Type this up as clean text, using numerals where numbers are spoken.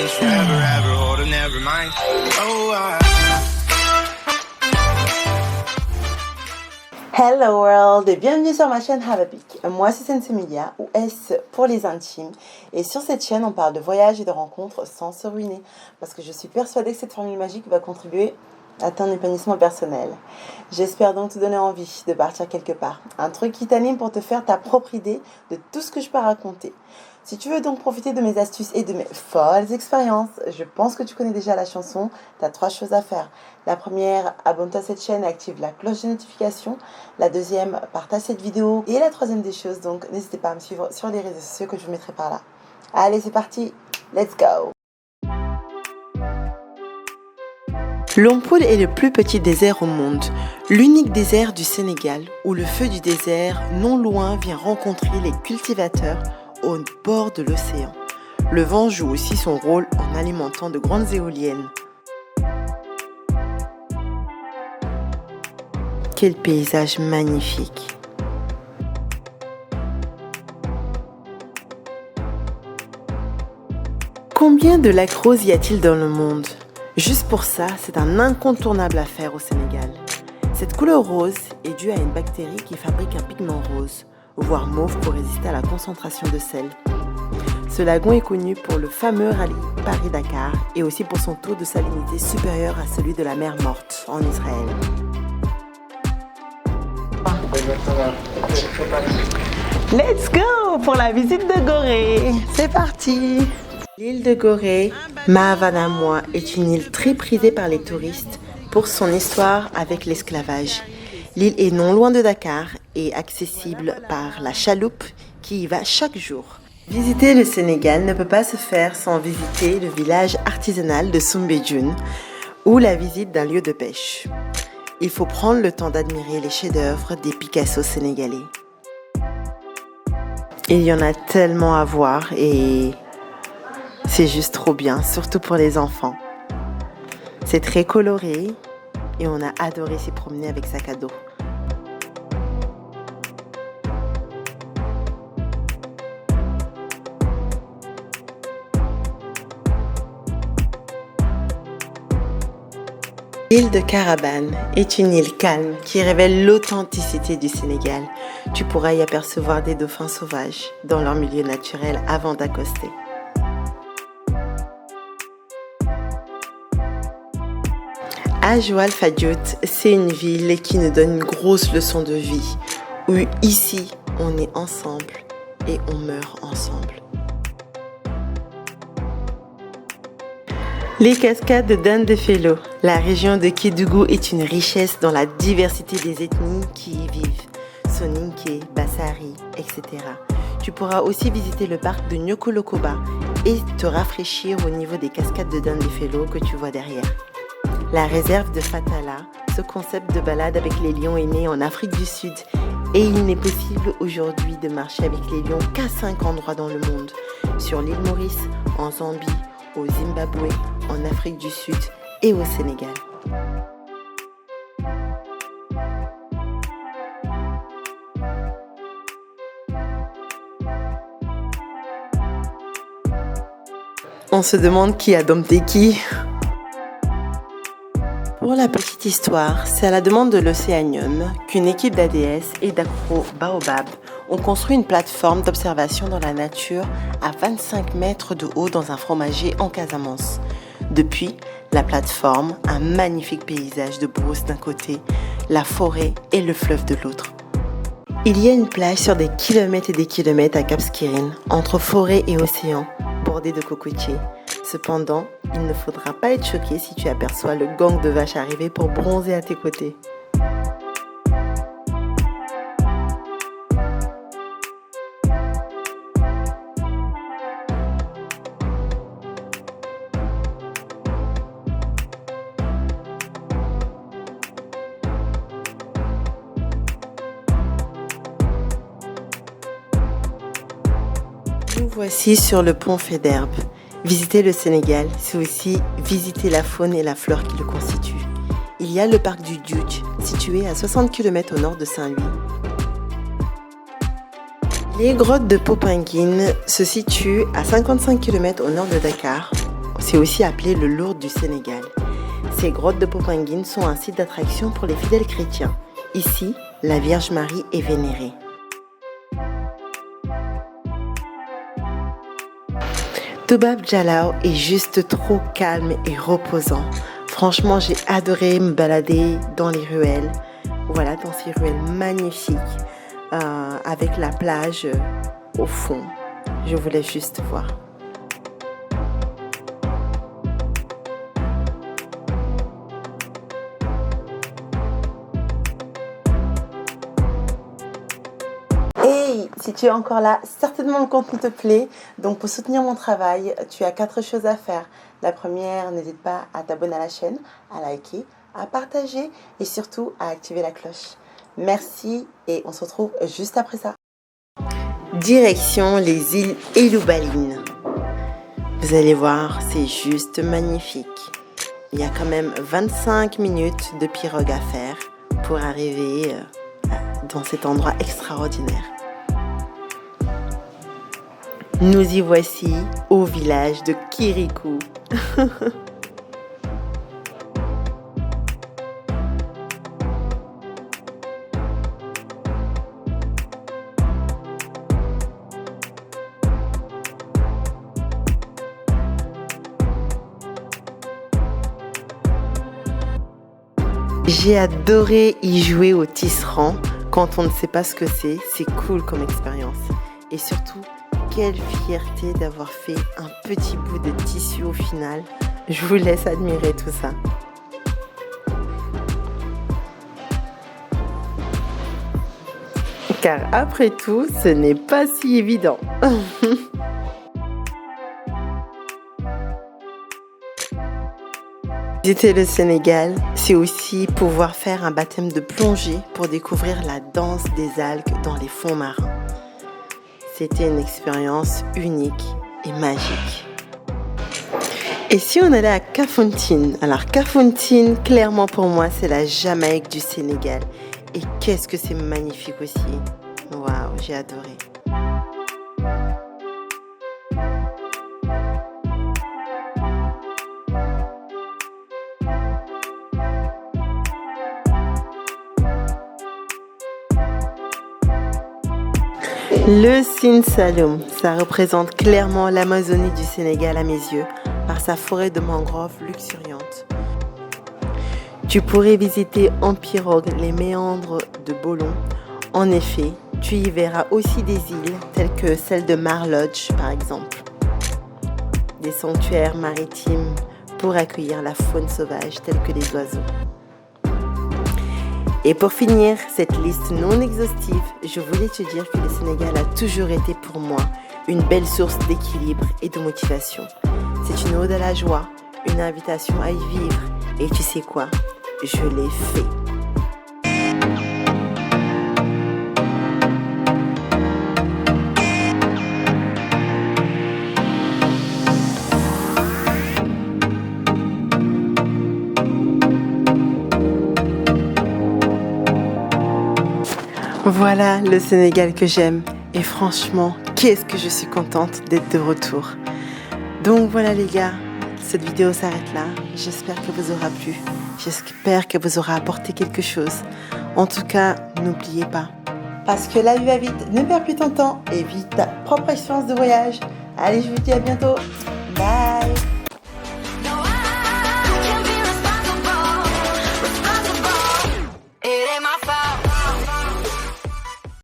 means forever, ever, hold on, never mind. Oh, Hello world et bienvenue sur ma chaîne Have a Peek. Moi c'est Sensemilia ou S pour les intimes et sur cette chaîne on parle de voyage et de rencontres sans se ruiner parce que je suis persuadée que cette formule magique va contribuer à ton épanouissement personnel. J'espère donc te donner envie de partir quelque part, un truc qui t'anime pour te faire ta propre idée de tout ce que je peux raconter. Si tu veux donc profiter de mes astuces et de mes folles expériences, je pense que tu connais déjà la chanson, tu as 3 choses à faire. La première, abonne-toi à cette chaîne et active la cloche de notification. La deuxième, partage cette vidéo. Et la troisième des choses, donc n'hésitez pas à me suivre sur les réseaux sociaux que je vous mettrai par là. Allez, c'est parti, let's go! Lompoul est le plus petit désert au monde, l'unique désert du Sénégal où le feu du désert, non loin, vient rencontrer les cultivateurs au bord de l'océan. Le vent joue aussi son rôle en alimentant de grandes éoliennes. Quel paysage magnifique! Combien de lacs roses y a-t-il dans le monde? Juste pour ça, c'est un incontournable à faire au Sénégal. Cette couleur rose est due à une bactérie qui fabrique un pigment rose, voire mauve pour résister à la concentration de sel. Ce lagon est connu pour le fameux rallye Paris-Dakar et aussi pour son taux de salinité supérieur à celui de la mer Morte en Israël. Let's go pour la visite de Gorée. C'est parti! L'île de Gorée, Mahavanamois, est une île très prisée par les touristes pour son histoire avec l'esclavage. L'île est non loin de Dakar et accessible par la chaloupe qui y va chaque jour. Visiter le Sénégal ne peut pas se faire sans visiter le village artisanal de Soumbédioune ou la visite d'un lieu de pêche. Il faut prendre le temps d'admirer les chefs-d'œuvre des Picasso sénégalais. Il y en a tellement à voir et c'est juste trop bien, surtout pour les enfants. C'est très coloré et on a adoré s'y promener avec sac à dos. L'île de Carabane est une île calme qui révèle l'authenticité du Sénégal. Tu pourras y apercevoir des dauphins sauvages dans leur milieu naturel avant d'accoster. À Joal Fadiouth, c'est une ville qui nous donne une grosse leçon de vie, où ici, on est ensemble et on meurt ensemble. Les cascades de Dandefelo, la région de Kédougou est une richesse dans la diversité des ethnies qui y vivent, Soninké, Bassari, etc. Tu pourras aussi visiter le parc de Nyokolokoba et te rafraîchir au niveau des cascades de Dandefelo que tu vois derrière. La réserve de Fatala, ce concept de balade avec les lions est né en Afrique du Sud et il n'est possible aujourd'hui de marcher avec les lions qu'à 5 endroits dans le monde, sur l'île Maurice, en Zambie, au Zimbabwe, en Afrique du Sud et au Sénégal. On se demande qui a dompté qui. Pour la petite histoire, c'est à la demande de l'Océanium qu'une équipe d'ADS et d'Acro Baobab ont construit une plateforme d'observation dans la nature à 25 mètres de haut dans un fromager en Casamance. Depuis, la plateforme, un magnifique paysage de brousse d'un côté, la forêt et le fleuve de l'autre. Il y a une plage sur des kilomètres et des kilomètres à Cap Skirring, entre forêt et océan, bordée de cocotiers. Cependant, il ne faudra pas être choqué si tu aperçois le gang de vaches arriver pour bronzer à tes côtés. Nous voici sur le pont Faidherbe. Visiter le Sénégal, c'est aussi visiter la faune et la flore qui le constituent. Il y a le parc du Djoudj, situé à 60 km au nord de Saint-Louis. Les grottes de Popenguine se situent à 55 km au nord de Dakar, C'est aussi appelé le Lourdes du Sénégal. Ces grottes de Popenguine sont un site d'attraction pour les fidèles chrétiens. Ici, la Vierge Marie est vénérée. Toubab Dialaw est juste trop calme et reposant. Franchement, j'ai adoré me balader dans les ruelles. Voilà, dans ces ruelles magnifiques, avec la plage au fond. Je voulais juste voir. Hey, si tu es encore là, certainement le contenu te plaît. Donc pour soutenir mon travail, tu as 4 choses à faire. La première, n'hésite pas à t'abonner à la chaîne, à liker, à partager et surtout à activer la cloche. Merci et on se retrouve juste après ça. Direction les îles Eloubaline. Vous allez voir, c'est juste magnifique. Il y a quand même 25 minutes de pirogue à faire pour arriver dans cet endroit extraordinaire. Nous y voici au village de Kirikou. J'ai adoré y jouer au tisserand. Quand on ne sait pas ce que c'est cool comme expérience. Et surtout, quelle fierté d'avoir fait un petit bout de tissu au final. Je vous laisse admirer tout ça. Car après tout, ce n'est pas si évident. Visiter le Sénégal, c'est aussi pouvoir faire un baptême de plongée pour découvrir la danse des algues dans les fonds marins. C'était une expérience unique et magique. Et si on allait à Kafountine? Alors Kafountine, clairement pour moi, c'est la Jamaïque du Sénégal. Et qu'est-ce que c'est magnifique aussi. Waouh, j'ai adoré. Le Sine Saloum, ça représente clairement l'Amazonie du Sénégal à mes yeux, par sa forêt de mangroves luxuriante. Tu pourrais visiter en pirogue les méandres de Bolon. En effet, tu y verras aussi des îles telles que celle de Marlodge par exemple. Des sanctuaires maritimes pour accueillir la faune sauvage telle que les oiseaux. Et pour finir cette liste non exhaustive, je voulais te dire que le Sénégal a toujours été pour moi une belle source d'équilibre et de motivation. C'est une ode à la joie, une invitation à y vivre. Et tu sais quoi? Je l'ai fait. Voilà le Sénégal que j'aime et franchement, qu'est-ce que je suis contente d'être de retour. Donc voilà les gars, cette vidéo s'arrête là. J'espère que vous aura plu, j'espère que vous aura apporté quelque chose. En tout cas, n'oubliez pas. Parce que la vie va vite, ne perds plus ton temps et vis ta propre expérience de voyage. Allez, je vous dis à bientôt.